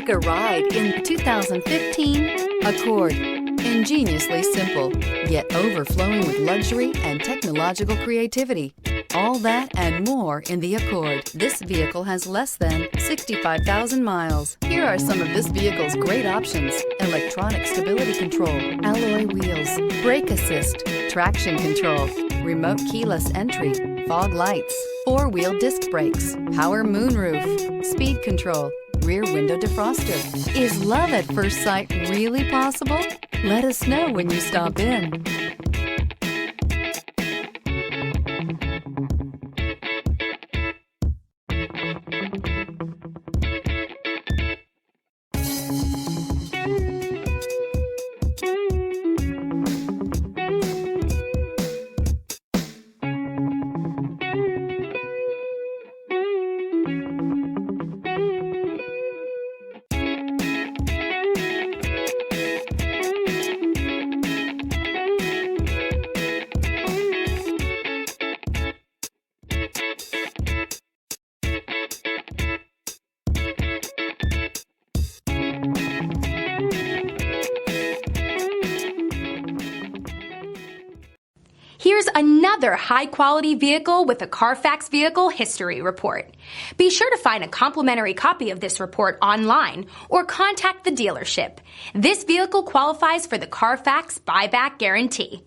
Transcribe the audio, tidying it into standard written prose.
Take a ride in the 2015 Accord. Ingeniously simple, yet overflowing with luxury and technological creativity. All that and more in the Accord. This vehicle has less than 65,000 miles. Here are some of this vehicle's great options: electronic stability control, alloy wheels, brake assist, traction control, remote keyless entry, fog lights, four-wheel disc brakes, power moonroof, speed control, rear window defroster. Is love at first sight really possible? Let us know when you stop in. Here's another high-quality vehicle with a Carfax Vehicle History Report. Be sure to find a complimentary copy of this report online or contact the dealership. This vehicle qualifies for the Carfax Buyback Guarantee.